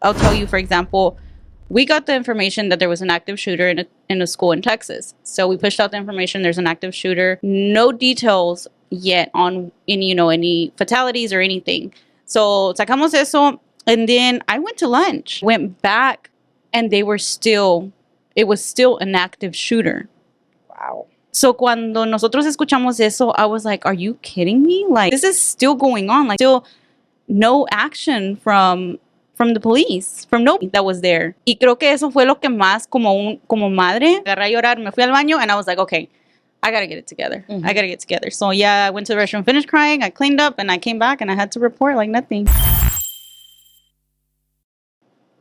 I'll tell you, for example, we got the information that there was an active shooter in a school in Texas. So we pushed out the information. There's an active shooter. No details yet on any fatalities or anything. So sacamos eso, and then I went to lunch. Went back, and it was still an active shooter. Wow. So cuando nosotros escuchamos eso, I was like, are you kidding me? Like, this is still going on. Like, still no action from the police, from nobody that was there. Y creo que eso fue lo que más como madre, agarré a llorar, me fui al baño, and I was like, okay, I gotta get it together. Mm-hmm. I gotta get it together. So yeah, I went to the restroom, finished crying, I cleaned up, and I came back, and I had to report like nothing.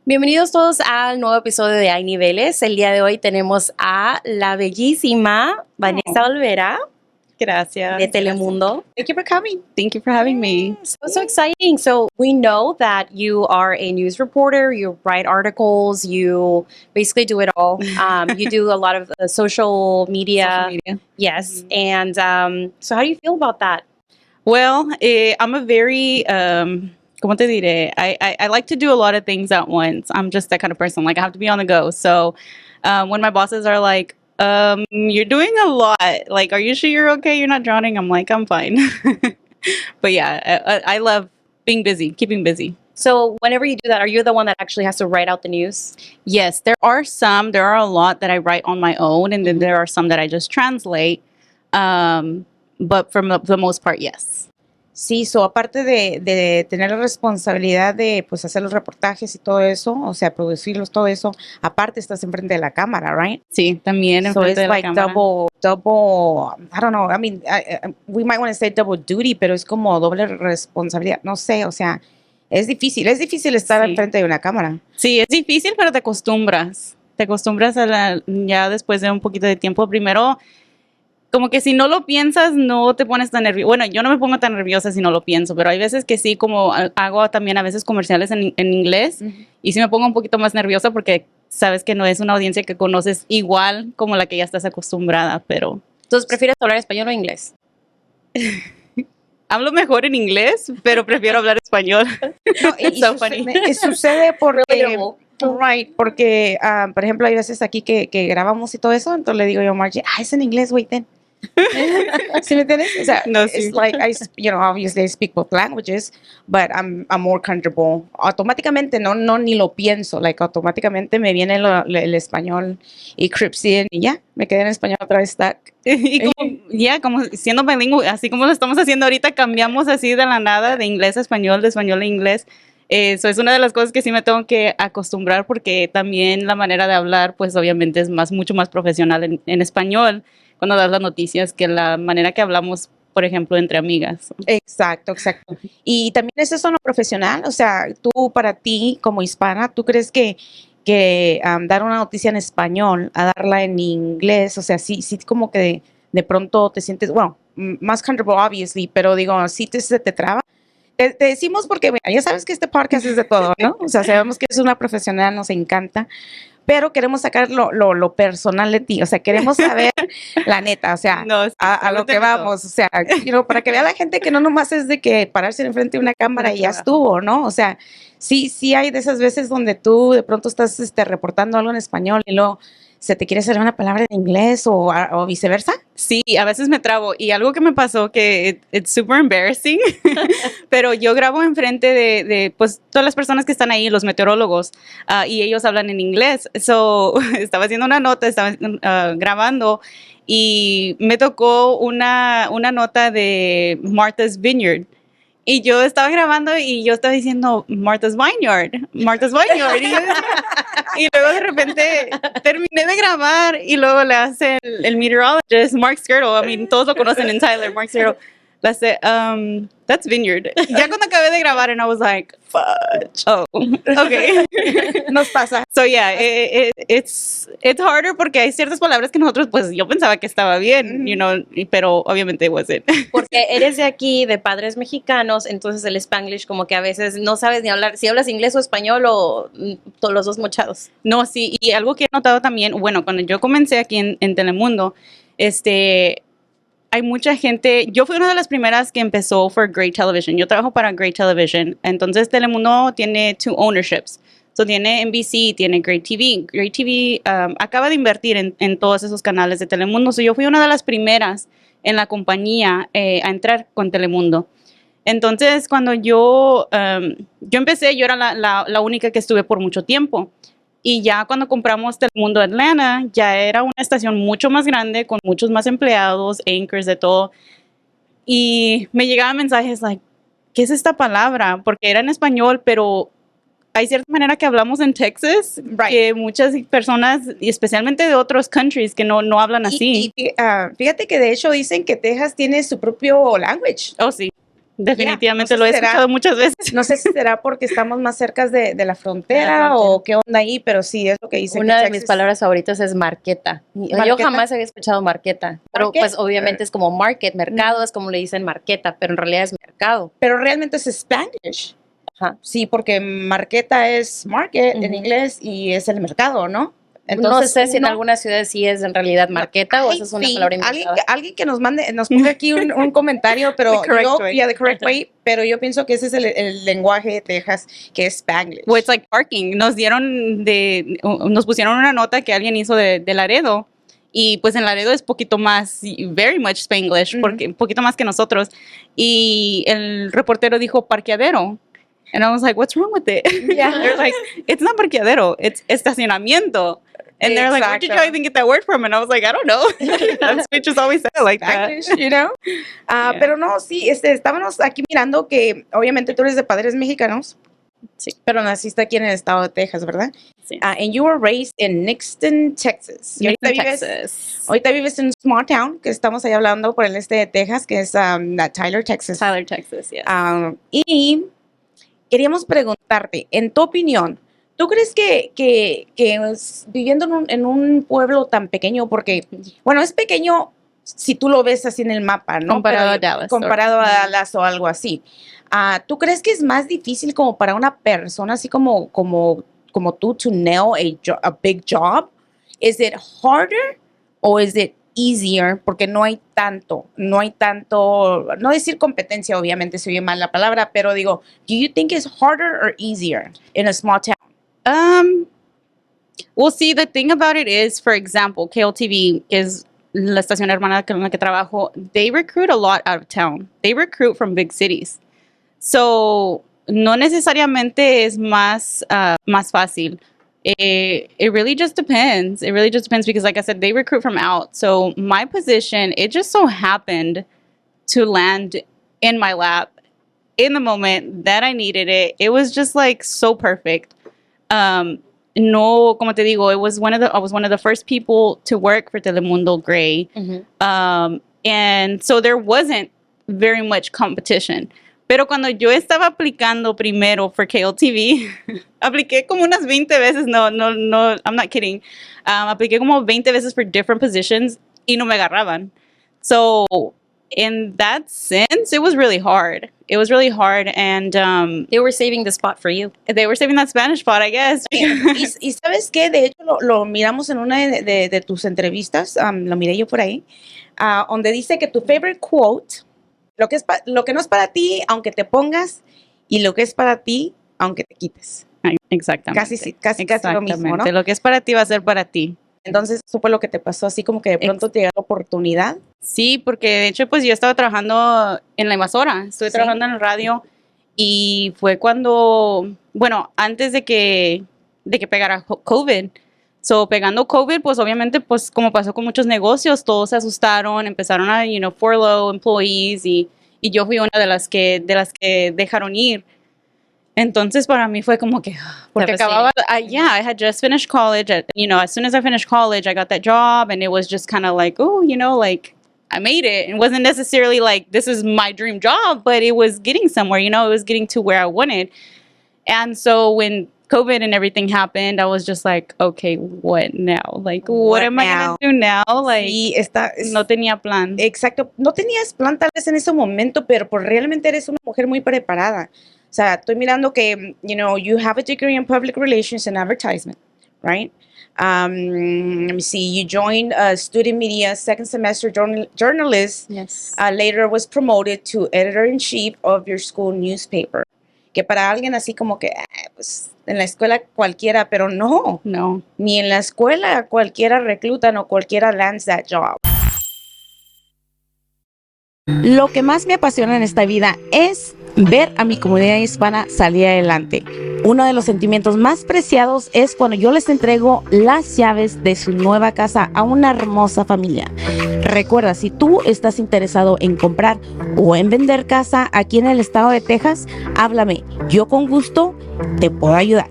Bienvenidos todos al nuevo episodio de Hay Niveles. El día de hoy tenemos a la bellísima Vanesa Olvera. Gracias. De Telemundo. Thank you for coming. Thank you for having me. So exciting. So we know that you are a news reporter, you write articles, you basically do it all. You do a lot of social media. Yes. Mm-hmm. And so how do you feel about that? Well, I'm a very... ¿Cómo te diré? I like to do a lot of things at once. I'm just that kind of person. Like, I have to be on the go. So when my bosses are like, you're doing a lot. Like, are you sure you're okay? You're not drowning? I'm like, I'm fine. But yeah, I love being busy, keeping busy. So whenever you do that, are you the one that actually has to write out the news? Yes, there are a lot that I write on my own, and then there are some that I just translate. But for the most part, yes. Sí, aparte de tener la responsabilidad de pues hacer los reportajes y todo eso, o sea, producirlos, todo eso, aparte estás enfrente de la cámara, right? Sí, también enfrente de la cámara. Double, I don't know, I mean, we might want to say double duty, pero es como doble responsabilidad, no sé, o sea, es difícil estar enfrente de una cámara. Sí, es difícil, pero te acostumbras ya después de un poquito de tiempo. Primero, como que si no lo piensas, no te pones tan nerviosa. Bueno, yo no me pongo tan nerviosa si no lo pienso, pero hay veces que sí, como hago también a veces comerciales en inglés, y sí me pongo un poquito más nerviosa porque sabes que no es una audiencia que conoces igual como la que ya estás acostumbrada, pero... Entonces, ¿prefieres hablar español o inglés? Hablo mejor en inglés, pero prefiero hablar español. No, sucede porque... Right, porque, por ejemplo, hay veces aquí que grabamos y todo eso, entonces le digo yo a Margie, es en inglés, wait, then. ¿Sí me entiendes? O sea, no, sí. It's like, obviously I speak both languages, but I'm more comfortable. Automáticamente, no ni lo pienso, like, automáticamente me viene el español y Cripsian y ya, me quedé en español otra vez stuck. Y como siendo bilingüe, así como lo estamos haciendo ahorita, cambiamos así de la nada, de inglés a español, de español a inglés. Eso es una de las cosas que sí me tengo que acostumbrar, porque también la manera de hablar, pues obviamente es mucho más profesional en español cuando das las noticias que la manera que hablamos, por ejemplo, entre amigas. Exacto. Y también es eso lo profesional, o sea, tú para ti como hispana, ¿tú crees que dar una noticia en español a darla en inglés, o sea, sí como que de pronto te sientes, bueno, más comfortable, obviously, pero digo, sí se te traba? Te decimos porque, bueno, ya sabes que este podcast es de todo, ¿no? O sea, sabemos que es una profesional, nos encanta, pero queremos sacar lo personal de ti, o sea, queremos saber la neta, o sea, a lo que vamos, o sea, para que vea la gente que no nomás es de que pararse enfrente de una cámara y ya estuvo, ¿no? O sea, sí hay de esas veces donde tú de pronto estás reportando algo en español y luego se te quiere hacer una palabra en inglés o viceversa. Sí, a veces me trabo, y algo que me pasó que it's super embarrassing, pero yo grabo enfrente de pues todas las personas que están ahí, los meteorólogos, y ellos hablan en inglés. So, estaba haciendo una nota, estaba grabando, y me tocó una nota de Martha's Vineyard. Y yo estaba grabando y yo estaba diciendo Martha's Vineyard. Y luego de repente terminé de grabar y luego le hace el meteorologist, Mark Skirtle. I mean, todos lo conocen en Tyler, Mark Skirtle. Le hace, that's Vineyard. Ya cuando acabé de grabar, and I was like, fudge. Oh, okay. Nos pasa. So yeah, it's harder porque hay ciertas palabras que nosotros, pues yo pensaba que estaba bien, pero obviamente it wasn't. Porque eres de aquí, de padres mexicanos, entonces el Spanglish como que a veces no sabes ni hablar, si hablas inglés o español o todos los dos mochados. No, sí, y algo que he notado también, bueno, cuando yo comencé aquí en Telemundo, hay mucha gente, yo fui una de las primeras que empezó for Great Television. Yo trabajo para Great Television, entonces Telemundo tiene 2 ownerships. So, tiene NBC, tiene Great TV. Great TV acaba de invertir en todos esos canales de Telemundo. So, yo fui una de las primeras en la compañía a entrar con Telemundo. Entonces, cuando yo empecé, yo era la única que estuve por mucho tiempo. Y ya cuando compramos Telemundo Atlanta, ya era una estación mucho más grande, con muchos más empleados, anchors, de todo. Y me llegaban mensajes like, ¿qué es esta palabra? Porque era en español, pero hay cierta manera que hablamos en Texas, que muchas personas, y especialmente de otros countries, que no hablan así. Fíjate que de hecho dicen que Texas tiene su propio language. Oh, sí. Definitivamente no sé lo he si será, escuchado muchas veces. No sé si será porque estamos más cerca de la frontera o qué onda ahí, pero sí es lo que dicen. Una de mis palabras favoritas es marqueta. Yo jamás había escuchado marqueta, pero pues obviamente es como market, mercado, es como le dicen marqueta, pero en realidad es mercado. Pero realmente es Spanish. Ajá. Sí, porque marqueta es market en inglés y es el mercado, ¿no? Entonces, no sé si en algunas ciudades sí es en realidad marqueta o esa es una palabra inventada. Alguien que nos ponga aquí un comentario, pero the correct way, pero yo pienso que ese es el lenguaje de Texas, que es Spanglish. Well, it's like parking. Nos pusieron una nota que alguien hizo de Laredo, y pues en Laredo es poquito más, very much Spanglish, porque un poquito más que nosotros, y el reportero dijo parqueadero. And I was like, what's wrong with it? Yeah. They're like, it's not parqueadero, it's estacionamiento. And they're like, where did you even get that word from? And I was like, I don't know. That's we just always say it like Spanish, that. You know? Yeah. Pero no, sí, estábamos aquí mirando que obviamente tú eres de padres mexicanos, sí, pero naciste aquí en el estado de Texas, ¿verdad? Sí. And you were raised in Nixon, Texas. Ahorita vives en un small town, que estamos ahí hablando por el este de Texas, que es Tyler, Texas. Tyler, Texas, yes. Y queríamos preguntarte, en tu opinión, ¿tú crees que viviendo en un pueblo tan pequeño, porque, bueno, es pequeño si tú lo ves así en el mapa, ¿no? Comparado a Dallas. Comparado a Dallas o algo así. ¿Tú crees que es más difícil como para una persona así como tú to nail a big job? Is it harder or is it easier? Porque no hay tanto, no decir competencia, obviamente se oye mal la palabra, pero digo, do you think it's harder or easier in a small town? Well, see, the thing about it is, for example, KLTV is la estación hermana con la que trabajo. They recruit a lot out of town. They recruit from big cities. So, no necesariamente es más fácil. It really just depends. It really just depends because, like I said, they recruit from out. So, my position, it just so happened to land in my lap in the moment that I needed it. It was just like so perfect. No, como te digo, I was one of the first people to work for Telemundo Gray. And so there wasn't very much competition. Pero cuando yo estaba aplicando primero for KLTV, apliqué como unas 20 veces, no, I'm not kidding. Apliqué como 20 veces for different positions y no me agarraban. So in that sense, it was really hard. It was really hard, and they were saving the spot for you. They were saving that Spanish spot, I guess. y ¿sabes qué? De hecho, lo miramos en una de tus entrevistas, lo miré yo por ahí, donde dice que tu favorite quote, lo que no es para ti, aunque te pongas, y lo que es para ti, aunque te quites. Exactamente. Casi lo mismo, ¿no? Lo que es para ti va a ser para ti. Entonces, ¿eso fue lo que te pasó? Así como que de pronto te llegó la oportunidad. Sí, porque de hecho, pues yo estaba trabajando en la emisora, estuve trabajando en el radio, y fue cuando, bueno, antes de que pegara COVID. So, pegando COVID, pues obviamente, pues como pasó con muchos negocios, todos se asustaron, empezaron a, furlough employees, y yo fui una de las que dejaron ir. Entonces, para mí fue como que, porque acababa, I had just finished college. As soon as I finished college, I got that job, and it was just kind of like, oh, like, I made it. It wasn't necessarily like, this is my dream job, but it was getting somewhere, it was getting to where I wanted. And so when COVID and everything happened, I was just like, okay, what now? Like, what am I going to do now? Like, sí, no tenía plan. Exacto. No tenías plan tal vez en ese momento, pero pues realmente eres una mujer muy preparada. O sea, estoy mirando que, you have a degree in public relations and advertisement, right? Let me see, you joined student media, second semester journalist. Yes. Later was promoted to editor-in-chief of your school newspaper. que para alguien así como que, pues en la escuela cualquiera, pero no, ni en la escuela cualquiera reclutan o cualquiera lands that job. Lo que más me apasiona en esta vida es ver a mi comunidad hispana salir adelante. Uno de los sentimientos más preciados es cuando yo les entrego las llaves de su nueva casa a una hermosa familia. Recuerda, si tú estás interesado en comprar o en vender casa aquí en el estado de Texas, háblame. Yo con gusto te puedo ayudar.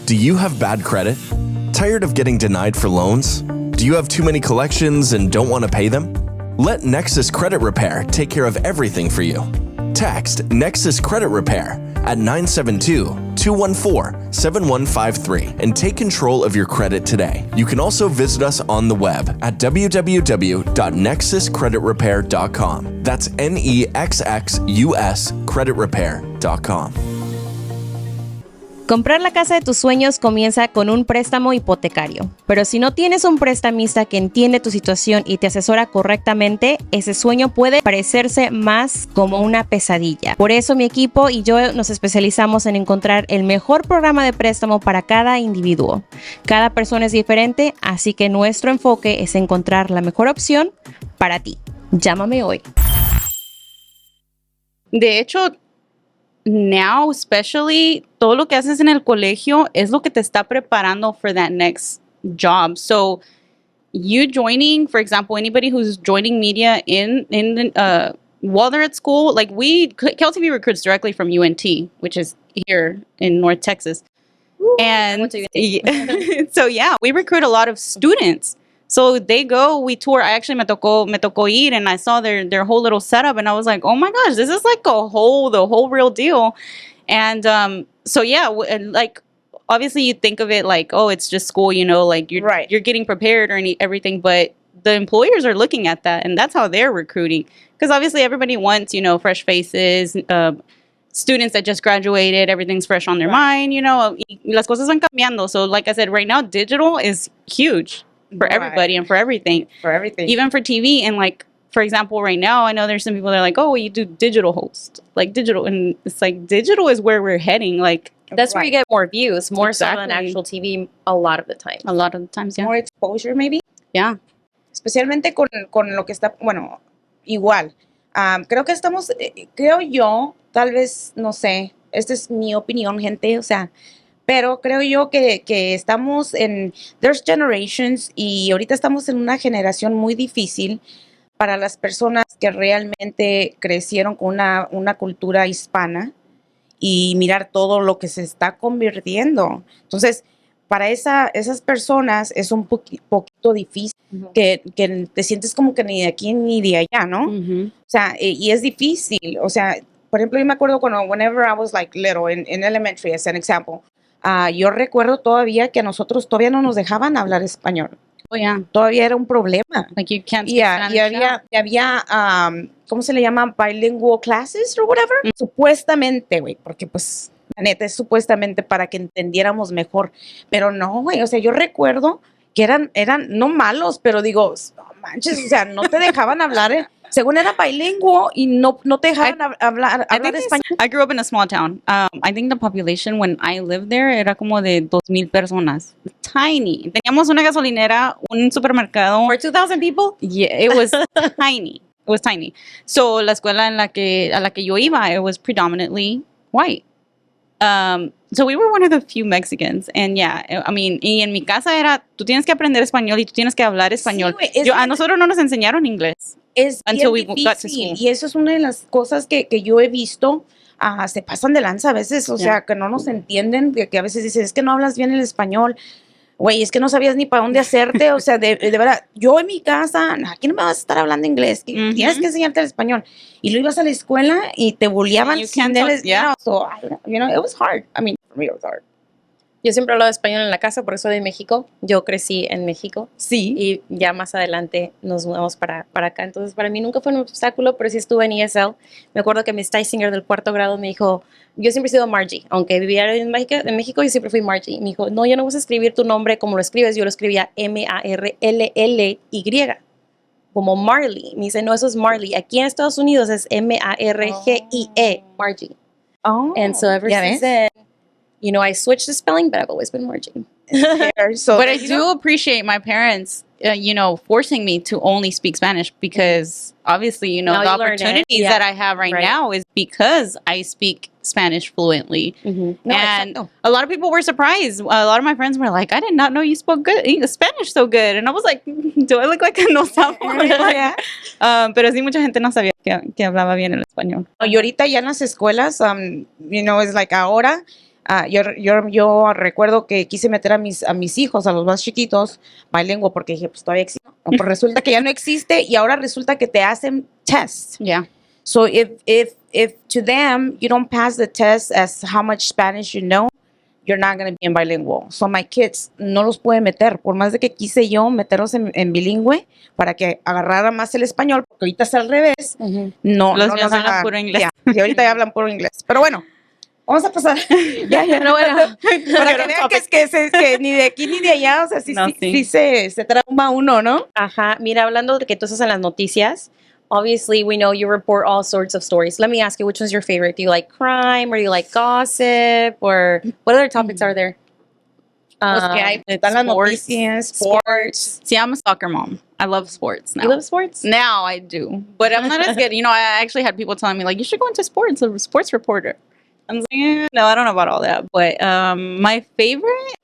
Do you have bad credit? Tired of getting denied for loans? Do you have too many collections and don't want to pay them? Let Nexus Credit Repair take care of everything for you. Text Nexus Credit Repair at 972-214-7153 and take control of your credit today. You can also visit us on the web at www.nexuscreditrepair.com. That's NEXXUS creditrepair.com. Comprar la casa de tus sueños comienza con un préstamo hipotecario, pero si no tienes un prestamista que entiende tu situación y te asesora correctamente, ese sueño puede parecerse más como una pesadilla. Por eso mi equipo y yo nos especializamos en encontrar el mejor programa de préstamo para cada individuo. Cada persona es diferente, así que nuestro enfoque es encontrar la mejor opción para ti. Llámame hoy. De hecho, now especially, todo lo que haces en el colegio es lo que te está preparando for that next job. So you joining, for example, anybody who's joining media while they're at school, like KLTV recruits directly from UNT, which is here in North Texas. And so yeah, we recruit a lot of students. So they go, we tour. I actually me tocó ir, and I saw their whole little setup, and I was like, oh my gosh, this is like the whole real deal. And so yeah, like obviously you think of it like, oh, it's just school, you know, like you're getting prepared or everything, but the employers are looking at that, and that's how they're recruiting. Because obviously everybody wants, you know, fresh faces, students that just graduated, everything's fresh on their mind, you know, y las cosas van cambiando. So like I said, right now digital is huge. For everybody and for everything. For everything. Even for TV. And like, for example, right now, I know there's some people that are like, oh, well, you do digital host. Like digital. And it's like, digital is where we're heading. Like, that's where you get more views, more so than actual TV a lot of the time. A lot of the times, yeah. More exposure, maybe. Yeah. Especialmente con lo que está, bueno, igual. Creo yo, tal vez, no sé, esta es mi opinión, gente, o sea, pero creo yo que estamos there's generations y ahorita estamos en una generación muy difícil para las personas que realmente crecieron con una cultura hispana y mirar todo lo que se está convirtiendo. Entonces, para esas personas es un poquito difícil, que te sientes como que ni de aquí ni de allá, ¿no? O sea, y es difícil. O sea, por ejemplo, yo me acuerdo whenever I was like little, in elementary, as an example, yo recuerdo todavía que a nosotros todavía no nos dejaban hablar español. Oh, yeah. Todavía era un problema. Like you can't Y había ¿cómo se le llama? Bilingual classes or whatever. Supuestamente, güey, porque pues la neta es supuestamente para que entendiéramos mejor. Pero no, güey, o sea, yo recuerdo que eran no malos, pero digo, no manches, o sea, no te dejaban hablar, según era bilingüe y no te dejaban hablar español. I grew up in a small town. I think the population when I lived there era como de 2,000 personas. Tiny. Teníamos una gasolinera, un supermercado. For 2,000 people? Yeah, it was tiny. It was tiny. So la escuela a la que yo iba, it was predominantly white. So we were one of the few Mexicans. And yeah, I mean, y en mi casa era, tú tienes que aprender español y tú tienes que hablar español. Sí, a nosotros no nos enseñaron inglés. Es until we got to school. Y eso es una de las cosas que yo he visto, se pasan de lanza a veces, o sea, que no nos entienden, que a veces dicen, es que no hablas bien el español. Güey, es que no sabías ni para dónde hacerte, o sea, de verdad, yo en mi casa, aquí no me vas a estar hablando inglés, tienes que enseñarte el español. Y lo ibas a la escuela y te bulleaban. So, you know, it was hard. I mean, for me it was hard. Yo siempre hablaba español en la casa, por eso soy de México. Yo crecí en México. Sí. Y ya más adelante nos mudamos para acá. Entonces, para mí nunca fue un obstáculo, pero sí estuve en ESL. Me acuerdo que mi Singer del cuarto grado me dijo, yo siempre he sido Margie. Aunque vivía en México, yo siempre fui Margie. Y me dijo, no, ya no vas a escribir tu nombre como lo escribes. Yo lo escribía Marlly. como Marley. Me dice, no, eso es Marley. Aquí en Estados Unidos es Margie, Margie. Oh, And so ever ya since ves. then, you know, I switched the spelling, but I've always been Margie. So But I do appreciate my parents, forcing me to only speak Spanish because obviously, Now the you learn it, opportunities yeah. that I have right now is because I speak Spanish fluently. Mm-hmm. No, And exacto. a lot of people were surprised. A lot of my friends were like, I did not know you spoke good Spanish so good. And I was like, do I look like I know something? Yeah. Pero sí, mucha gente no sabía que hablaba bien el español. Y ahorita ya en las escuelas, es like ahora, yo recuerdo que quise meter a mis hijos, a los más chiquitos, bilingüe, porque dije, pues todavía existe. No, pues resulta que ya no existe y ahora resulta que te hacen tests. Yeah. So if to them you don't pass the test as how much Spanish you know, you're not going to be in bilingual. So my kids no los puede meter, por más de que quise yo meterlos en bilingüe para que agarrara más el español, porque ahorita es al revés. No, Los no míos hablan agarran. puro inglés. Ya, y ahorita ya hablan puro inglés. Pero bueno, vamos a pasar. Ya, No, bueno. para que vean que ni de aquí ni de allá, o sea, sí, No, sí, sí. sí se trauma uno, ¿no? Ajá. Mira, hablando de que tú estás en las noticias, obviously we know you report all sorts of stories. Let me ask you, which one's your favorite? Do you like crime or do you like gossip or what other topics are there? Pues que hay, están las noticias, sports. See, I'm a soccer mom. I love sports now. You love sports? Now I do, but I'm not as good. I actually had people telling me like, you should go into sports, a sports reporter. I was like, no, I don't know about all that. But my favorite,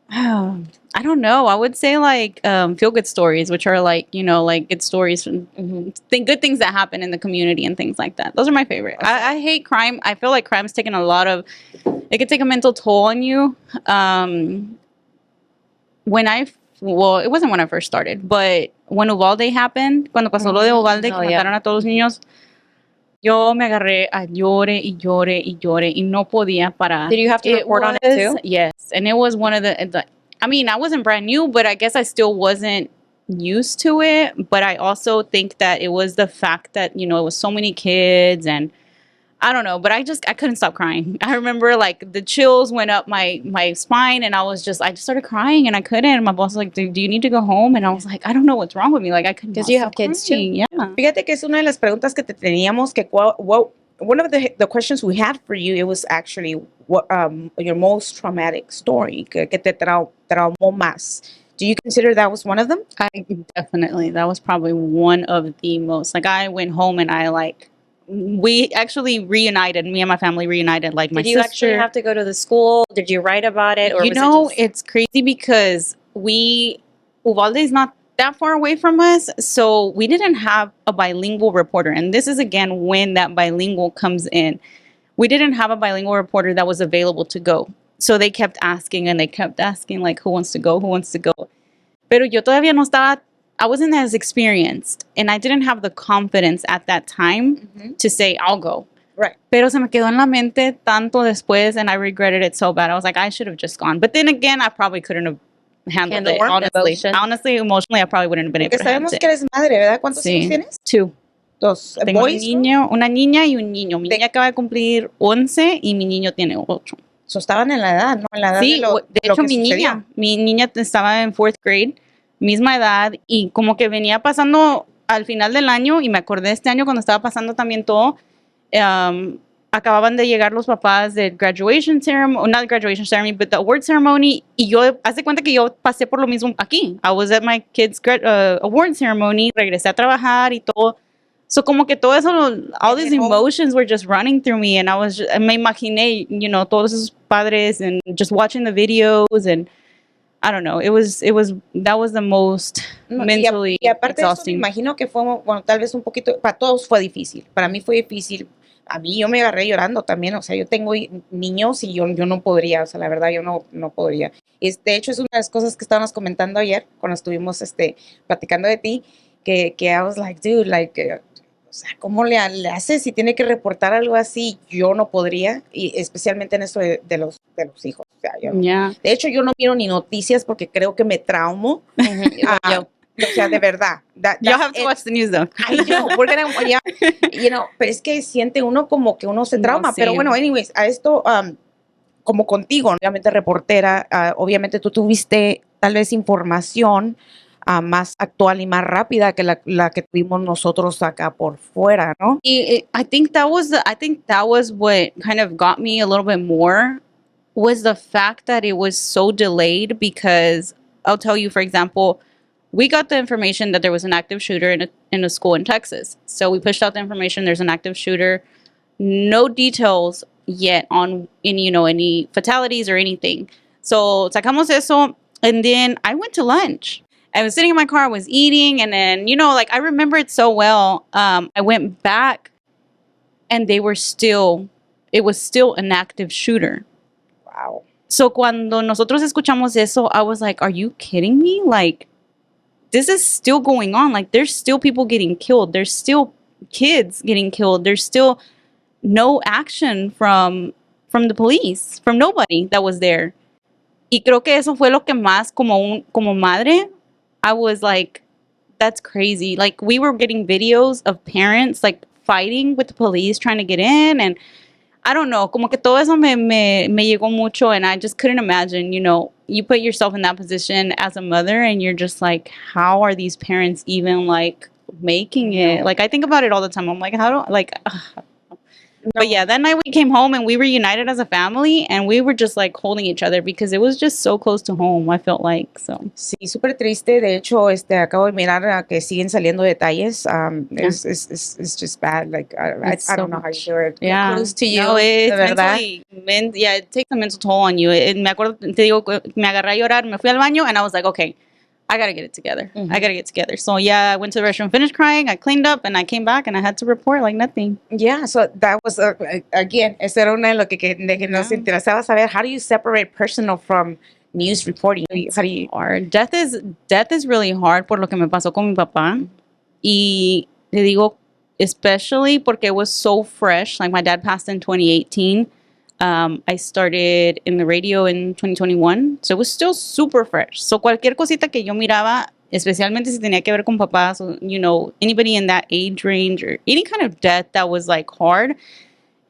I don't know. I would say like feel good stories, which are like like good stories from good things that happen in the community and things like that. Those are my favorite. I hate crime. I feel like crime's taken a lot of. It can take a mental toll on you. It wasn't when I first started, but when Uvalde happened, cuando pasó lo de Uvalde, que mataron a todos los niños, yo me agarré a llore y llore y llore y no podía parar. Did you have to report on it too? Yes, and it was one of the. I mean, I wasn't brand new, but I guess I still wasn't used to it. But I also think that it was the fact that it was so many kids and. I don't know, but I couldn't stop crying. I remember like the chills went up my spine and I just started crying and I couldn't. And my boss was like, do you need to go home? And I was like, I don't know what's wrong with me. Like I couldn't. Because you have kids too. Yeah. Fíjate que es una de las preguntas que te teníamos que one of the questions we had for you, it was actually what your most traumatic story que te traumó más. Do you consider that was one of them? That was probably one of the most. Like I went home and we actually reunited. Me and my family reunited. Like my sister. Did you actually have to go to the school? Did you write about it? Or it's crazy because Uvalde is not that far away from us, so we didn't have a bilingual reporter. And this is again when that bilingual comes in. We didn't have a bilingual reporter that was available to go. So they kept asking like, who wants to go? Who wants to go? Pero yo todavía no estaba. I wasn't as experienced and I didn't have the confidence at that time to say, I'll go. Right. Pero se me quedó en la mente tanto después and I regretted it so bad. I was like, I should have just gone. But then again, I probably couldn't have handled it, honestly. Honestly, emotionally, I probably wouldn't have been able to handle it. Sabemos que eres madre, ¿verdad? ¿Cuántos hijos tienes? 2. Dos. Tengo Boys, una niña y un niño. Mi niña acaba de cumplir 11 y mi niño tiene 8. So estaban en la edad, ¿no? En la edad Sí, de hecho mi niña estaba en 4th grade. Misma edad y como que venía pasando al final del año y me acordé este año cuando estaba pasando también todo, acababan de llegar los papás de graduation ceremony, not graduation ceremony, but the award ceremony y yo, hace cuenta que yo pasé por lo mismo aquí. I was at my kids' award ceremony, regresé a trabajar y todo. So como que todo eso, all these emotions were just running through me and me imaginé, todos esos padres and just watching the videos and I don't know. That was the most mentally y aparte exhausting. Eso, me imagino que fue, bueno, tal vez un poquito, para todos fue difícil. Para mí fue difícil. A mí yo me agarré llorando también. O sea, yo tengo niños y yo no podría. O sea, la verdad yo no podría. De hecho, es una de las cosas que estábamos comentando ayer cuando estuvimos platicando de ti, que I was like, dude, like, o sea, ¿cómo le haces si tiene que reportar algo así? Yo no podría, y especialmente en esto de los hijos. O sea, de hecho, yo no miro ni noticias porque creo que me traumo. O sea, de verdad. You have to watch the news, though. I know. We're gonna, pero es que siente uno como que uno se trauma. No, sí. Pero bueno, anyways, a esto, como contigo, obviamente reportera, obviamente tú tuviste tal vez información más actual y más rápida que la que tuvimos nosotros acá por fuera, ¿no? I think that was what kind of got me a little bit more, was the fact that it was so delayed. Because I'll tell you, for example, we got the information that there was an active shooter in a school in Texas. So we pushed out the information, there's an active shooter. No details yet on any fatalities or anything. So sacamos eso, and then I went to lunch. I was sitting in my car, I was eating, and then, I remember it so well. I went back, and it was still an active shooter. Wow. So cuando nosotros escuchamos eso, I was like, are you kidding me? Like, this is still going on. Like, there's still people getting killed. There's still kids getting killed. There's still no action from the police, from nobody that was there. Y creo que eso fue lo que más, como madre, I was like, that's crazy. Like, we were getting videos of parents like fighting with the police trying to get in, and I don't know, como que todo eso me llegó mucho, and I just couldn't imagine, you put yourself in that position as a mother, and you're just like, how are these parents even like making it? Like, I think about it all the time. I'm like, But yeah, that night we came home and we were united as a family, and we were just like holding each other because it was just so close to home, I felt like. So Sí, súper triste. De hecho, acabo de mirar que siguen saliendo detalles. It's just bad. Like, I don't know how you do it. yeah, Kudos to you, no, de verdad. it takes a mental toll on you. Me acuerdo, te digo, me agarré a llorar, me fui al baño, and I was like, okay, I gotta get it together. I gotta get together. So yeah, I went to the restroom, finished crying, I cleaned up, and I came back, and I had to report like nothing. Yeah, so that was, again, eso era una de lo que nos interesaba saber. How do you separate personal from news reporting? How do you... Hard. Death is really hard, por lo que me pasó con mi papá. Y le digo, especially porque it was so fresh. Like, my dad passed in 2018. I started in the radio in 2021, so it was still super fresh. So cualquier cosita que yo miraba, especialmente si tenía que ver con papás, anybody in that age range, or any kind of death that was like hard,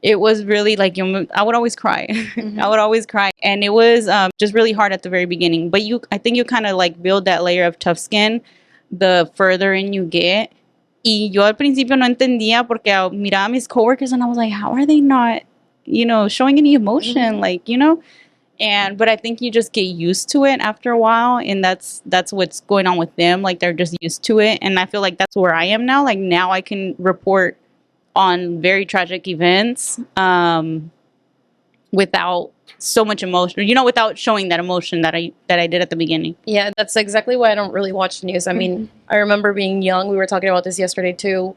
it was really like, I would always cry. I would always cry. And it was just really hard at the very beginning. But I think you kind of like build that layer of tough skin the further in you get. Y yo al principio no entendía porque miraba a mis coworkers and I was like, how are they not, showing any emotion, but I think you just get used to it after a while, and that's what's going on with them. Like, they're just used to it, and I feel like that's where I am now. Like, now I can report on very tragic events without so much emotion, without showing that emotion that I did at the beginning. Yeah, that's exactly why I don't really watch the news. I mean, I remember being young. We were talking about this yesterday too.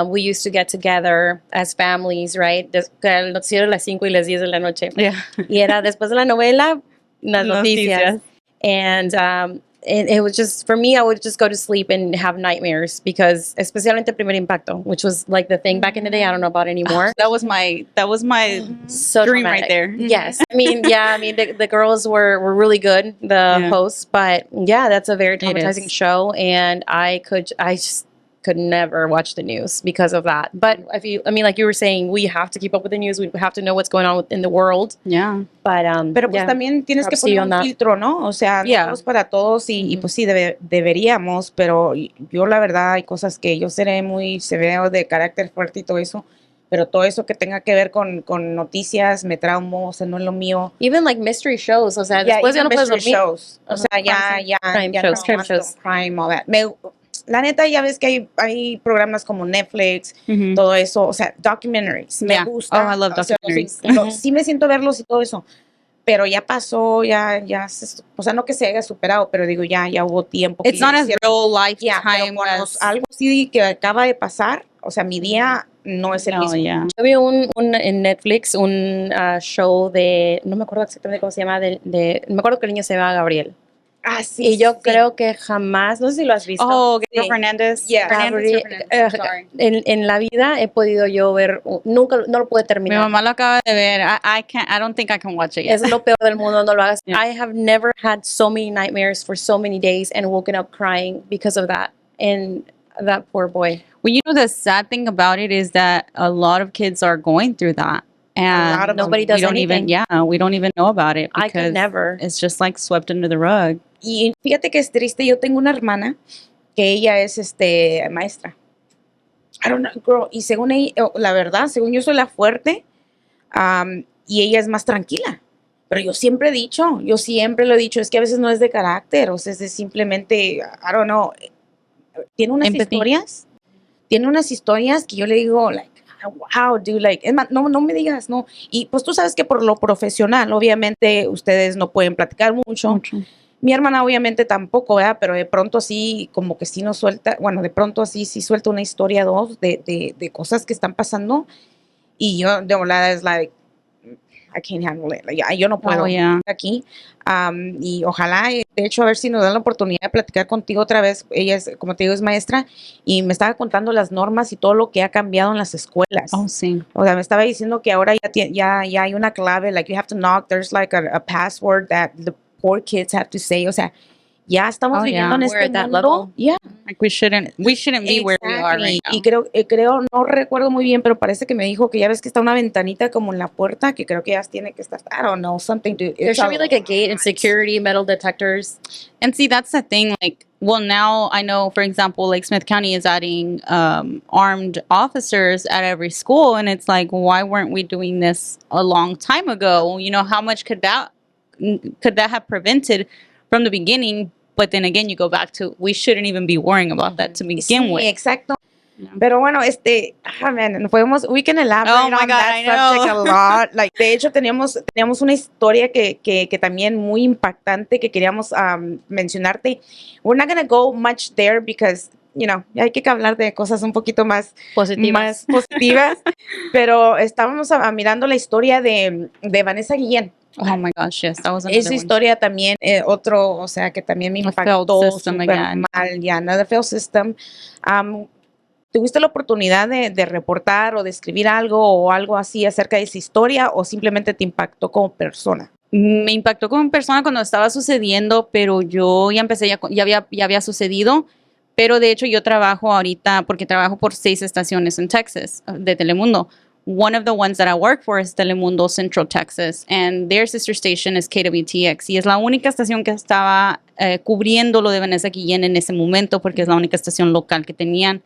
We used to get together as families, right? El noticiero a las 5 y las 10 de la noche. Yeah. Y era después de la novela, las noticias. And it was just, for me, I would just go to sleep and have nightmares because, especialmente Primer Impacto, which was like the thing back in the day. I don't know about anymore. That was my So dream dramatic. right there. Yes. I mean, the girls were really good, the hosts, but yeah, that's a very traumatizing show. And I just could never watch the news because of that. But like you were saying, we have to keep up with the news. We have to know what's going on in the world. Yeah. But Pero pues también tienes que poner un filtro, ¿no? O sea, no es para todos y pues sí, deberíamos, pero yo la verdad hay cosas que yo seré muy severo de carácter fuerte y todo eso, pero todo eso que tenga que ver con noticias me traumo, o sea, no es lo mío. Even like mystery shows, o sea, después ya no puedes dormir. Shows. O sea, ya crime shows. Crime, all that. La neta, ya ves que hay programas como Netflix, todo eso, o sea, documentaries. Me gusta. Oh, I love documentaries. Sí me siento verlos y todo eso, pero ya pasó, o sea, no que se haya superado, pero digo, ya hubo tiempo. It's not a real lifetime. Algo así que acaba de pasar, o sea, mi día no es el mismo. Yeah. Yo vi en Netflix un show de, no me acuerdo exactamente cómo se llama, me acuerdo que el niño se llama Gabriel. Ah, sí. Y yo creo que jamás, no sé si lo has visto. Oh, Gabriel Fernández. Yeah. Fernandez. Sorry. En la vida he podido yo ver, nunca, no lo pude terminar. Mi mamá lo acaba de ver. I don't think I can watch it yet. Es lo peor del mundo, no lo hagas. Yeah. I have never had so many nightmares for so many days and woken up crying because of that. And that poor boy. Well, the sad thing about it is that a lot of kids are going through that. And nobody does anything. We don't even know about it because I could never. It's just like swept under the rug. y fíjate que es triste, yo tengo una hermana que ella es maestra. I don't know, girl, y según ella, la verdad, según yo soy la fuerte, y ella es más tranquila. Pero yo siempre lo he dicho, es que a veces no es de carácter, o sea, es de simplemente, I don't know, tiene unas Empathy. historias que yo le digo, like, wow, dude, like, es más, no me digas, no. Y pues tú sabes que por lo profesional, obviamente, ustedes no pueden platicar mucho. Mi hermana obviamente tampoco, ¿verdad? Pero de pronto así, como que sí nos suelta, bueno, de pronto así sí suelta una historia o dos de cosas que están pasando. Y yo, de volada, es like, I can't handle it. Like, yo no puedo aquí. Y ojalá, de hecho, a ver si nos dan la oportunidad de platicar contigo otra vez. Ella es, como te digo, es maestra y me estaba contando las normas y todo lo que ha cambiado en las escuelas. Oh, sí. O sea, me estaba diciendo que ahora ya hay una clave, like you have to knock, there's like a password that the poor kids have to say. O sea, ya estamos viviendo en We're este at that mundo. level. Yeah. Like we shouldn't be where we are right now. Y creo, no recuerdo muy bien, pero parece que me dijo que ya ves que está una ventanita como en la puerta, que creo que ya tiene que estar, I don't know, something to, There should be like a gate and security metal detectors. And see, that's the thing. Like, well, now I know, for example, like Smith County is adding armed officers at every school, and it's like, why weren't we doing this a long time ago? You know, how much could that have prevented from the beginning? But then again, you go back to we shouldn't even be worrying about that to begin Sí, with. exacto. Yeah. Pero bueno, man, we can elaborate Oh my on God, that I know. subject a lot. Like, de hecho, teníamos una historia que también muy impactante que queríamos mencionarte. We're not going to go much there because, you know, hay que hablar de cosas un poquito más Positivas. positivas. Pero estábamos mirando la historia de Vanesa Guillén. Oh my gosh, yes, that was another Esa one. historia también, o sea, que también me A impactó failed system súper again. mal. Ya, another failed system. ¿Tuviste la oportunidad de reportar o de escribir algo o algo así acerca de esa historia o simplemente te impactó como persona? Me impactó como persona cuando estaba sucediendo, pero yo ya empecé, ya había sucedido. Pero de hecho yo trabajo ahorita, porque trabajo por 6 estaciones en Texas de Telemundo. One of the ones that I work for is Telemundo Central Texas, and their sister station is KWTX. Y es la única estación que estaba cubriendo lo de Vanesa Guillén en ese momento, porque es la única estación local que tenían,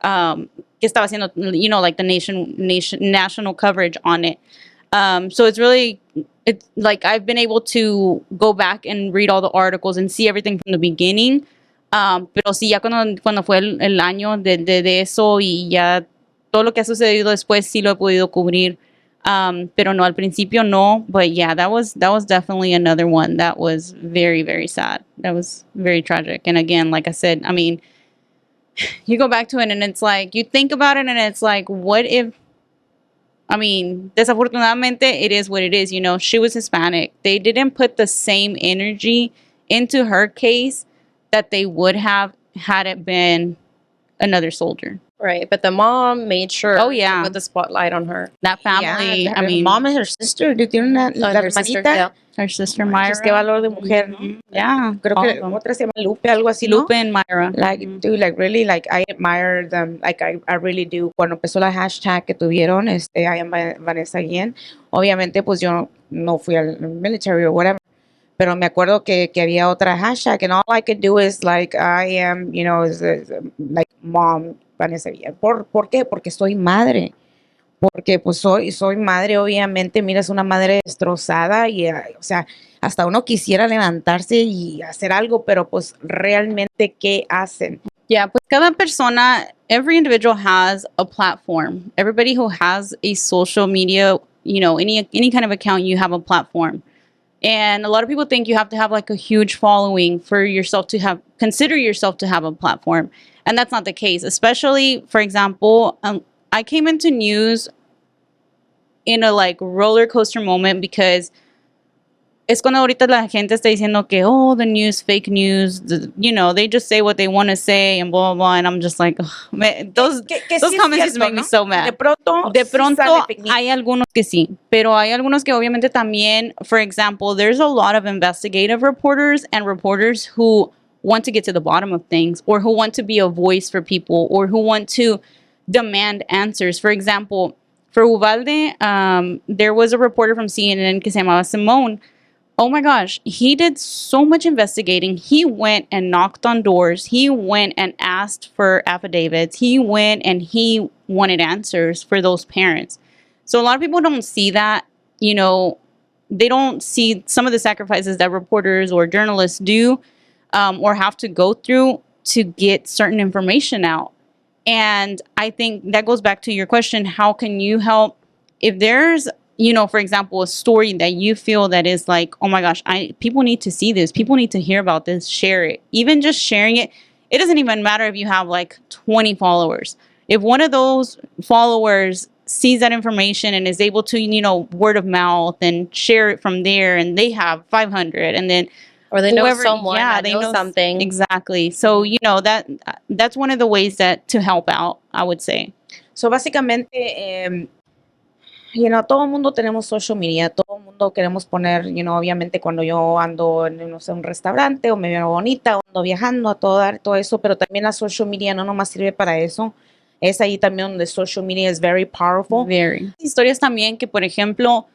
que estaba haciendo, you know, like the national coverage on it. So it's like I've been able to go back and read all the articles and see everything from the beginning. Pero sí, ya cuando fue el año de eso y ya todo lo que ha sucedido después sí lo he podido cubrir. Pero no, al principio no. But yeah, that was definitely another one that was very, very sad. That was very tragic. And again, like I said, I mean, you go back to it and it's like, you think about it and it's like, what if, I mean, desafortunadamente, it is what it is. You know, she was Hispanic. They didn't put the same energy into her case that they would have had it been another soldier. Right, but the mom made sure Oh, yeah. to put the spotlight on her. That family, Yeah, I mean, mom and her sister, tiene la Her sister, hermanita. yeah. her sister Manches, Myra. qué valor de mujer, ¿no? Yeah. Creo all que of them. otra se llama Lupe, algo así, ¿no? Lupe and Myra. Like, dude, like, really, like, I admire them, like, I really do. Cuando empezó la hashtag que tuvieron, I am Vanesa Guillén, obviamente, pues, yo no fui al military or whatever, pero me acuerdo que había otra hashtag, and all I could do is, like, I am, you know, like, mom Vanesa Guillén. ¿Por qué? Porque soy madre. Porque, pues, soy madre, obviamente, mira, es una madre destrozada y, o sea, hasta uno quisiera levantarse y hacer algo, pero pues realmente, ¿qué hacen? Yeah, pues cada persona, every individual has a platform. Everybody who has a social media, you know, any kind of account, you have a platform. And a lot of people think you have to have like a huge following for yourself to consider yourself to have a platform. And that's not the case. Especially, for example, I came into news in a like roller coaster moment because es cuando ahorita la gente está diciendo que, oh, the news, fake news, you know, they just say what they want to say and blah, blah, blah. And I'm just like, oh, man, those sí comments es just make me ¿no? so mad. De pronto De sí pronto sale fake news. hay algunos que sí, pero hay algunos que obviamente también, for example, there's a lot of investigative reporters and reporters who want to get to the bottom of things or who want to be a voice for people or who want to demand answers. For example, for Uvalde, there was a reporter from CNN que se llamaba Simone. Oh my gosh, he did so much investigating. He went and knocked on doors. He went and asked for affidavits. He went and he wanted answers for those parents. So a lot of people don't see that, you know, they don't see some of the sacrifices that reporters or journalists do or have to go through to get certain information out. And I think that goes back to your question, how can you help if there's, you know, for example, a story that you feel that is like, oh my gosh, people need to see this. People need to hear about this. Share it. Even just sharing it. It doesn't even matter if you have like 20 followers. If one of those followers sees that information and is able to, you know, word of mouth and share it from there, and they have 500, and then Or they know whoever, someone yeah, that they knows know something. exactly. So you know that's one of the ways that to help out, I would say. So, básicamente, todo el mundo tenemos social media, todo el mundo queremos poner, obviamente cuando yo ando en, no sé, un restaurante o me veo bonita o ando viajando a todo dar todo eso, pero también la social media no nomás sirve para eso. Es ahí también donde social media is very powerful. Very. Historias también que, por ejemplo,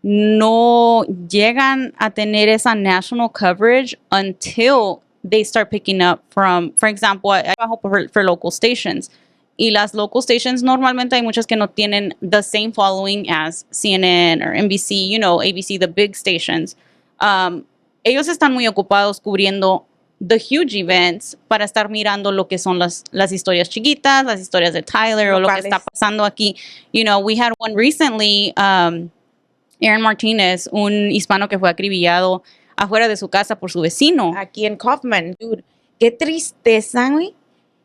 no llegan a tener esa national coverage until they start picking up from, for example, I trabajo for local stations. Y las local stations, normalmente hay muchas que no tienen the same following as CNN or NBC, you know, ABC, the big stations. Ellos están muy ocupados cubriendo the huge events para estar mirando lo que son las historias chiquitas, las historias de Tyler o lo que está pasando aquí. You know, we had one recently, Aaron Martinez, un hispano que fue acribillado afuera de su casa por su vecino. Aquí en Kaufman, dude, qué tristeza, güey,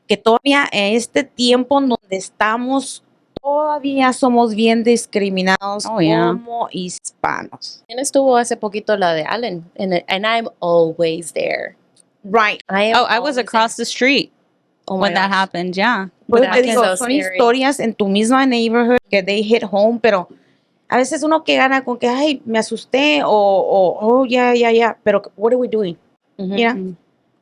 que todavía en este tiempo en donde estamos, todavía somos bien discriminados como hispanos. ¿Quién estuvo hace poquito la de Allen? And I'm always there. Right. I was across the street when that happened, yeah. Pues te digo, so son scary. historias en tu misma neighborhood que they hit home, pero a veces uno que gana con que, ay, me asusté o ya, pero what are we doing? Yeah.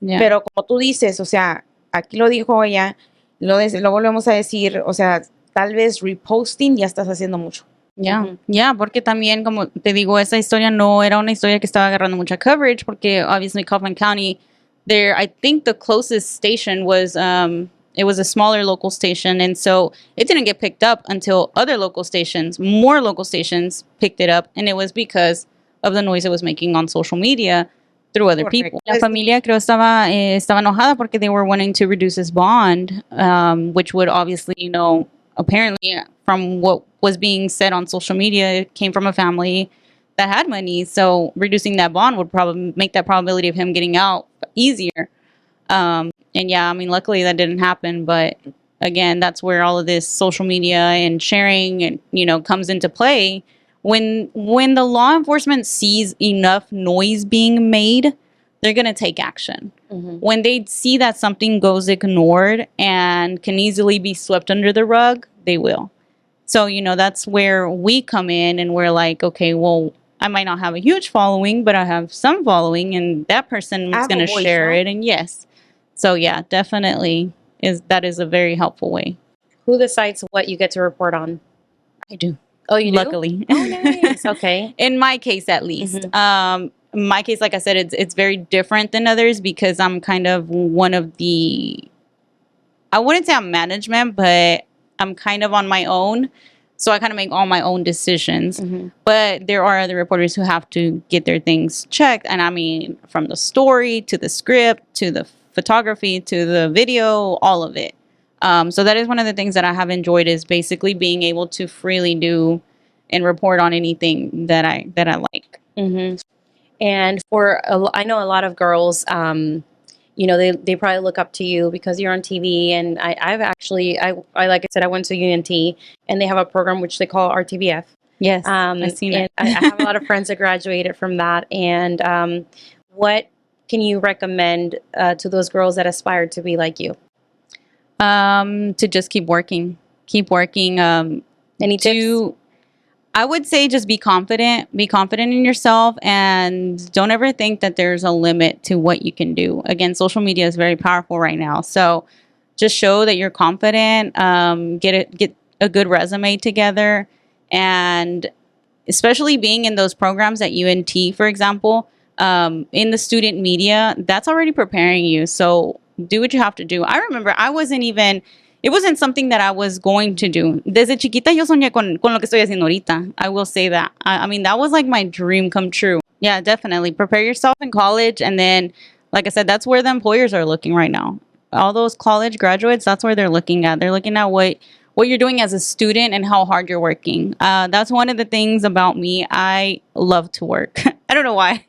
Pero como tú dices, o sea, aquí lo dijo ella, lo volvemos a decir, o sea, tal vez reposting ya estás haciendo mucho. Yeah, porque también, como te digo, esa historia no era una historia que estaba agarrando mucha coverage, porque obviously Kaufman County, I think the closest station was, it was a smaller local station, and so it didn't get picked up until more local stations picked it up, and it was because of the noise it was making on social media through other people. La familia creo estaba enojada porque they were wanting to reduce his bond, which would obviously, you know, apparently from what was being said on social media, it came from a family that had money. So reducing that bond would probably make that probability of him getting out easier. And yeah, I mean, luckily that didn't happen. But again, that's where all of this social media and sharing and, you know, comes into play. When the law enforcement sees enough noise being made, they're going to take action. When they see that something goes ignored and can easily be swept under the rug, they will. So, you know, that's where we come in and we're like, okay, well, I might not have a huge following, but I have some following and that person is going to share it. And yes. So, yeah, definitely that is a very helpful way. Who decides what you get to report on? I do. Oh, you do? Luckily. Oh, nice. Okay. In my case, at least. My case, like I said, it's very different than others because I'm kind of one of the, I wouldn't say I'm management, but I'm kind of on my own. So I kind of make all my own decisions. But there are other reporters who have to get their things checked. And I mean, from the story to the script to the photography to the video, all of it. So that is one of the things that I have enjoyed is basically being able to freely do and report on anything that I like. And I know a lot of girls, you know, they probably look up to you because you're on TV. And I've actually, like I said, I went to UNT and they have a program which they call RTVF. Yes, I've seen it. I have a lot of friends that graduated from that. And what can you recommend to those girls that aspire to be like you? To just keep working. Any tips? I would say just be confident in yourself and don't ever think that there's a limit to what you can do. Again, social media is very powerful right now. So just show that you're confident, get a good resume together and especially being in those programs at UNT, for example, in the student media, that's already preparing you. So do what you have to do. I remember it wasn't something that I was going to do. Desde chiquita yo soñé con lo que estoy haciendo ahorita. I will say that. I mean, that was like my dream come true. Yeah, definitely. Prepare yourself in college. And then, like I said, that's where the employers are looking right now. All those college graduates, that's where they're looking at. They're looking at what you're doing as a student and how hard you're working. That's one of the things about me. I love to work. I don't know why.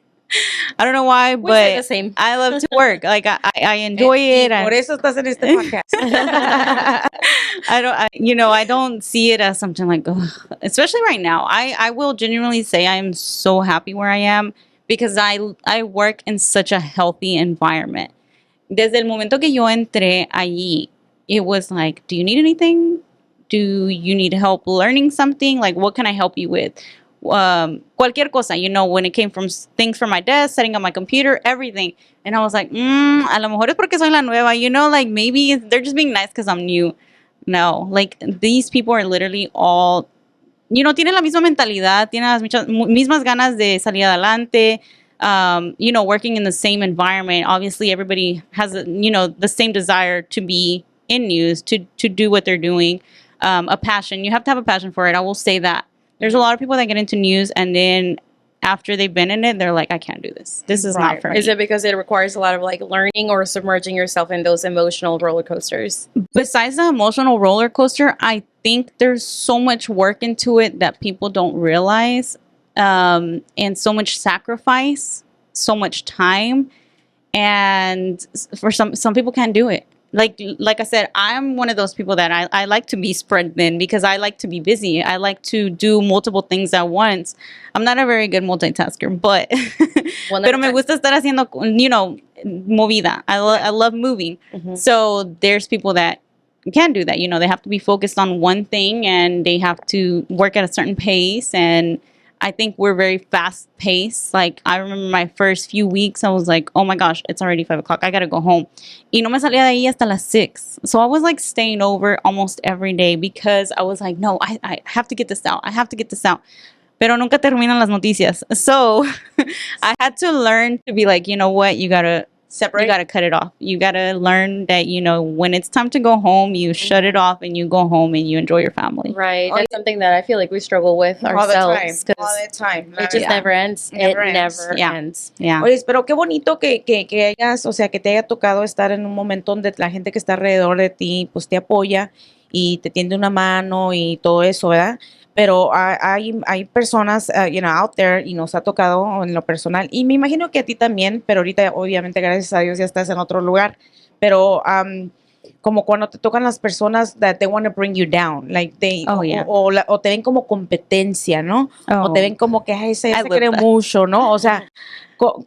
We say the But same. I love to work. Like I enjoy it. Por eso estás en este podcast. I don't see it as something like, ugh. Especially right now. I will genuinely say I am so happy where I am because I work in such a healthy environment. Desde el momento que yo entré allí, it was like, do you need anything? Do you need help learning something? Like, what can I help you with? Cualquier cosa, when it came from things for my desk, setting up my computer, everything. And I was like, a lo mejor es porque soy la nueva, like maybe they're just being nice because I'm new. No, like these people are literally all, tienen la misma mentalidad, tienen las mismas ganas de salir adelante, working in the same environment. Obviously, everybody has, the same desire to be in news, to do what they're doing, a passion. You have to have a passion for it. I will say that. There's a lot of people that get into news and then after they've been in it, they're like, I can't do this. This is not for me. Is it because it requires a lot of like learning or submerging yourself in those emotional roller coasters? Besides the emotional roller coaster, I think there's so much work into it that people don't realize, and so much sacrifice, so much time. And for some people can't do it. Like I said, I'm one of those people that I like to be spread thin because I like to be busy. I like to do multiple things at once. I'm not a very good multitasker, but pero me gusta estar haciendo, movida. I love moving. Mm-hmm. So there's people that can't do that. They have to be focused on one thing and they have to work at a certain pace. And I think we're very fast paced. Like I remember my first few weeks, I was like, oh my gosh, it's already 5 o'clock. I gotta go home. Y no me salía de ahí hasta las 6. So I was like staying over almost every day because I was like, no, I have to get this out. I have to get this out. Pero nunca terminan las noticias. So I had to learn to be like, you know what, you gotta separate. You gotta cut it off. You gotta learn that, when it's time to go home, you shut it off and you go home and you enjoy your family. Right. That's something that I feel like we struggle with ourselves. All the time. It just never ends. Never ends. Yeah. Oye, pero qué bonito que hayas, o sea, que te haya tocado estar en un momento donde la gente que está alrededor de ti, pues te apoya y te tiende una mano y todo eso, ¿verdad? Pero hay personas, out there y nos ha tocado en lo personal. Y me imagino que a ti también, pero ahorita obviamente gracias a Dios ya estás en otro lugar. Pero como cuando te tocan las personas that they want to bring you down, like o te ven como competencia, ¿no? O te ven como que ese se cree mucho, ¿no? O sea, how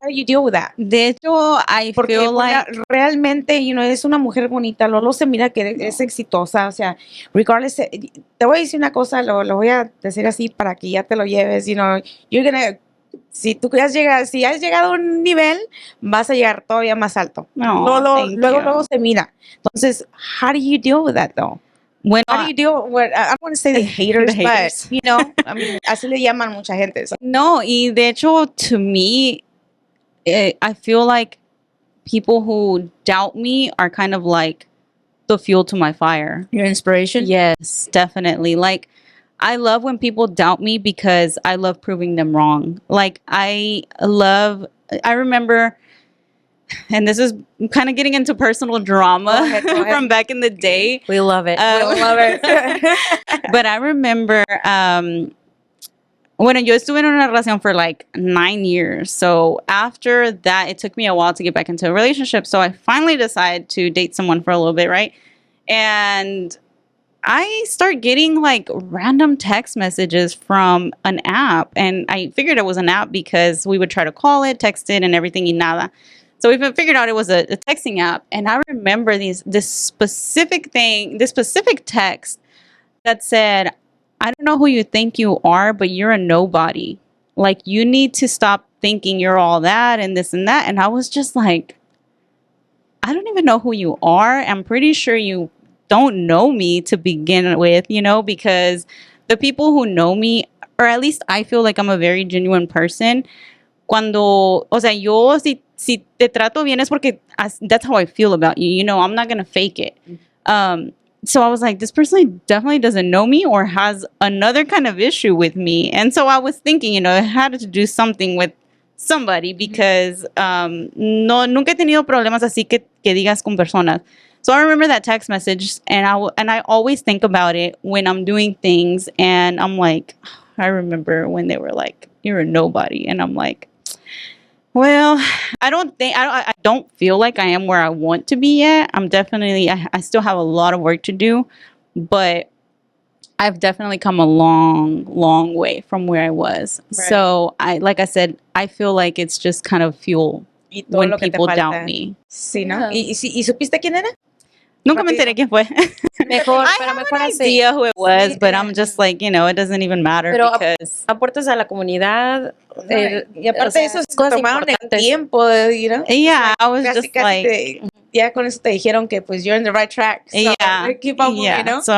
do you deal with that? De hecho, Porque feel like realmente, es una mujer bonita, Lolo se mira que es exitosa, o sea, regardless, te voy a decir una cosa, lo voy a decir así para que ya te lo lleves, you're gonna, si has llegado a un nivel, vas a llegar todavía más alto. Luego se mira. Entonces, how do you deal with that though? Bueno, how do you deal with, I don't want to say the haters, but, I mean, así le llaman mucha gente. So. No, y de hecho, to me, I feel like people who doubt me are kind of like the fuel to my fire. Your inspiration? Yes, definitely. Like, I love when people doubt me because I love proving them wrong. Like, I remember, and this is kind of getting into personal drama go ahead. from back in the day. We love it. We love it. But I remember, bueno, yo estuve en una relación for like 9 years. So after that, it took me a while to get back into a relationship. So I finally decided to date someone for a little bit, right? And I start getting like random text messages from an app. And I figured it was an app because we would try to call it, text it, and everything, y nada. So we figured out it was a texting app. And I remember this specific text that said, I don't know who you think you are, but you're a nobody. Like, you need to stop thinking you're all that and this and that. And I was just like, I don't even know who you are. I'm pretty sure you don't know me to begin with, because the people who know me or at least I feel like I'm a very genuine person. Cuando, o sea, yo si te trato bien es porque that's how I feel about you. You know, I'm not going to fake it. So I was like, this person definitely doesn't know me or has another kind of issue with me. And so I was thinking, you know, I had to do something with somebody because nunca he tenido problemas así que digas con personas. So I remember that text message, and I always think about it when I'm doing things, and I'm like, I remember when they were like, you're a nobody, and I'm like, well, I don't feel like I am where I want to be yet. I'm definitely, I still have a lot of work to do, but I've definitely come a long way from where I was. Right. So like I said, I feel like it's just kind of fuel Y todo when lo que te people falta. doubt me. Sí, ¿no? Yeah. ¿Y supiste quién era? Nunca me Rápido. enteré quién fue. Mejor, I pero have mejor an así. idea who it was, Sí, but I'm just like, you know, it doesn't even matter Pero because aportes a la comunidad. Y aparte o sea, de eso, se cosas tomaron el importantes. tiempo, you know? yeah, I was Casi, just casi like, ya con eso te dijeron que pues you're in the right track. So yeah, keep on moving, yeah. you know? So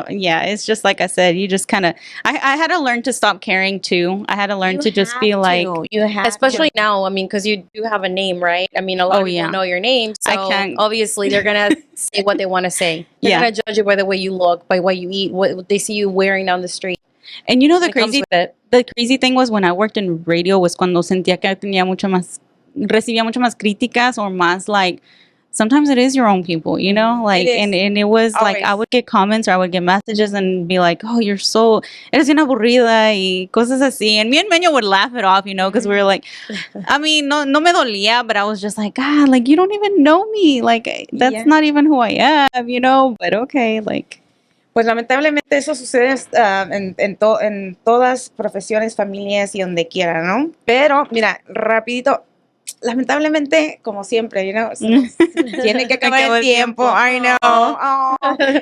yeah, it's just like I said, you just kind of, I had to learn to stop caring too. I had to learn to just be like, you have Especially to. now, I mean, because you do have a name, right? I mean, a lot Oh, of people yeah. know your name, so I can't- obviously they're gonna say what they want to say. They're Yeah. gonna judge you by the way you look, by what you eat, what they see you wearing down the street. and you know the It comes crazy with it. the crazy thing was when I worked in radio was cuando sentía que tenía recibía mucho más críticas or más like sometimes it is your own people, you know, like It is. and it was like I Always. would get comments or I would get messages and be like, oh, eres bien aburrida y cosas así, and me and Meño would laugh it off, you know, because we were like, I mean, no me dolía, but I was just like, God, like you don't even know me, like that's Yeah. not even who I am, you know, but okay, like. Pues lamentablemente eso sucede en todas profesiones, familias y donde quiera, ¿no? Pero mira, rapidito, lamentablemente, como siempre, you know, tiene que acabar Acaba el el tiempo. tiempo. I know. Oh,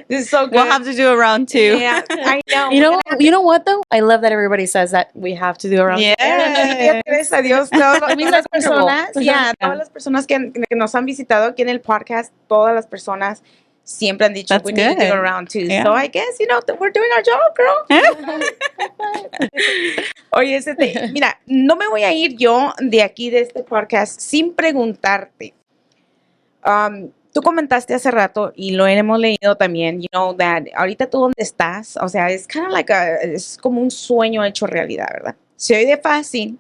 this is so good. We'll have to do a round two. Yeah, I know. You know what though? I love that everybody says that we have to do around. Yeah. Gracias a Dios, todas las personas, Yeah. todas las personas que nos han visitado aquí en el podcast, todas las personas siempre han dicho, That's we need to good. do a round two. Yeah. So I guess, you know, we're doing our job, girl. Oye, mira, no me voy a ir yo de aquí, de este podcast, sin preguntarte. Tú comentaste hace rato, y lo hemos leído también, you know, that ahorita tú dónde estás, o sea, es kind of like es como un sueño hecho realidad, ¿verdad? Se oye de fácil,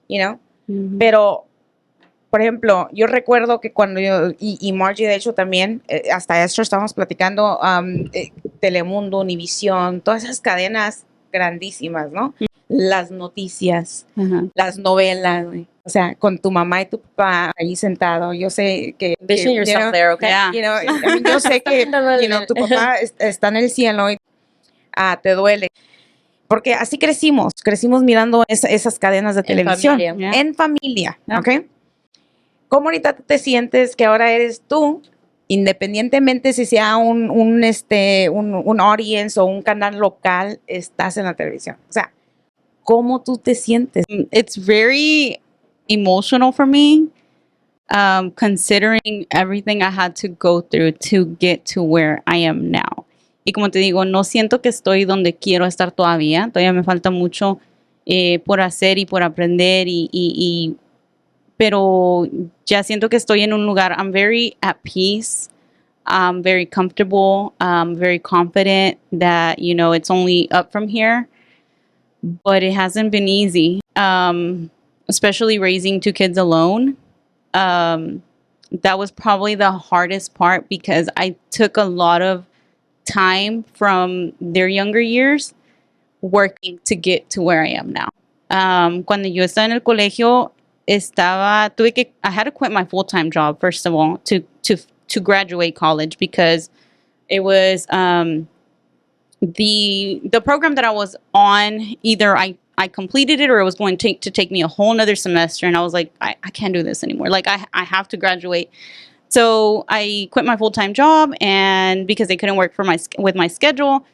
you know, pero, por ejemplo, yo recuerdo que cuando y Margie de hecho también, hasta esto estábamos platicando, Telemundo, Univisión, todas esas cadenas grandísimas, ¿no? Las noticias, las novelas, güey. O sea, con tu mamá y tu papá ahí sentado, yo sé que Vision you yourself know, there, okay? Yeah. you know, I mean, yo sé que you know, tu papá está en el cielo y te duele. Porque así crecimos mirando esas cadenas de televisión. Familia. Yeah. En familia, Yeah. ¿ok? ¿Cómo ahorita te sientes que ahora eres tú, independientemente si sea un audience o un canal local, estás en la televisión? O sea, ¿cómo tú te sientes? It's very emotional for me, considering everything I had to go through to get to where I am now. Y como te digo, no siento que estoy donde quiero estar todavía. Todavía me falta mucho por hacer y por aprender pero ya siento que estoy en un lugar. I'm very at peace. I'm very comfortable. I'm very confident that, you know, it's only up from here. But it hasn't been easy, especially raising two kids alone. That was probably the hardest part because I took a lot of time from their younger years working to get to where I am now. Cuando yo estaba en el colegio, I had to quit my full-time job, first of all, to graduate college because it was the program that I was on, either I completed it or it was going to take me a whole nother semester. And I was like, I can't do this anymore. Like I have to graduate. So I quit my full-time job and because they couldn't work with my schedule.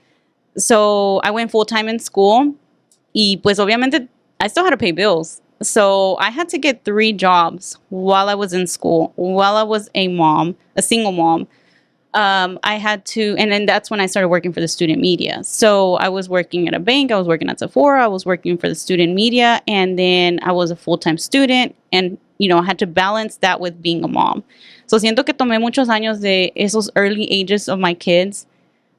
So I went full-time in school. Y pues obviamente I still had to pay bills. So I had to get 3 jobs while I was in school, while I was a single mom. I had to, and then that's when I started working for the student media. So I was working at a bank, I was working at Sephora, I was working for the student media, and then I was a full-time student, and I had to balance that with being a mom. So siento que tomé muchos años de esos early ages of my kids.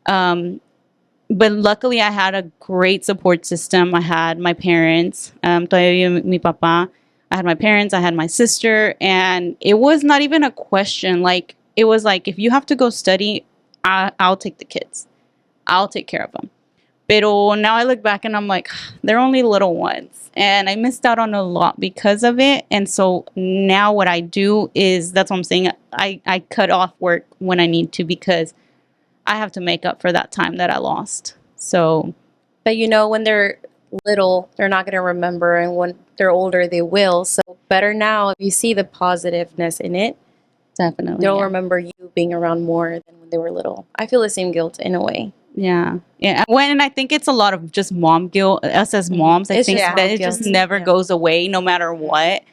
But luckily I had a great support system. I had my parents, todavía mi papá. I had my parents, I had my sister, and it was not even a question. Like, it was like, if you have to go study, I'll take the kids. I'll take care of them. Pero now I look back and I'm like, they're only little ones. And I missed out on a lot because of it. And so now what I do is, that's what I'm saying, I cut off work when I need to because I have to make up for that time that I lost. So. But when they're little, they're not going to remember. And when they're older, they will. So better now if you see the positiveness in it. Definitely. They'll remember you being around more than when they were little. I feel the same guilt in a way. Yeah. And I think it's a lot of just mom guilt. Us as moms, I think that it just never goes away no matter what.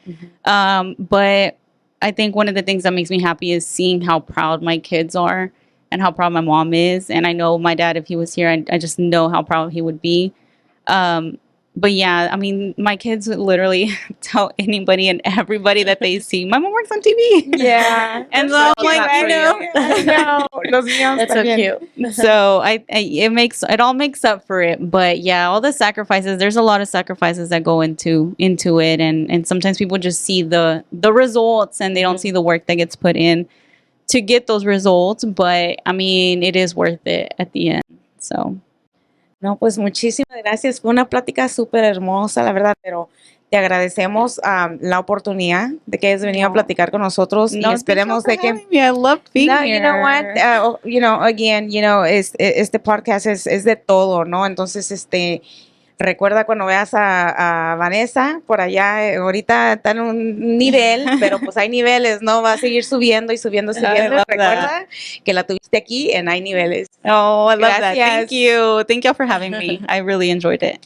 But I think one of the things that makes me happy is seeing how proud my kids are and how proud my mom is. And I know my dad, if he was here, I just know how proud he would be. But yeah, I mean, my kids would literally tell anybody and everybody that they see, my mom works on TV. Yeah. And so I'm like, I know. That's so cute. So it all makes up for it. But yeah, all the sacrifices, there's a lot of sacrifices that go into it. And sometimes people just see the results and they don't see the work that gets put in to get those results. But I mean, it is worth it at the end. So. No, pues muchísimas gracias. Fue una plática súper hermosa, la verdad, pero te agradecemos la oportunidad de que hayas venido a platicar con nosotros y esperemos de que... I love being here. You know what? Again, este podcast es de todo, ¿no? Entonces, recuerda cuando veas a Vanesa por allá, ahorita está en un nivel, pero pues hay niveles, ¿no? Va a seguir subiendo y subiendo. Recuerda que la tuviste aquí en Hay Niveles. Oh, I love that. Thank you. Thank you for having me. I really enjoyed it.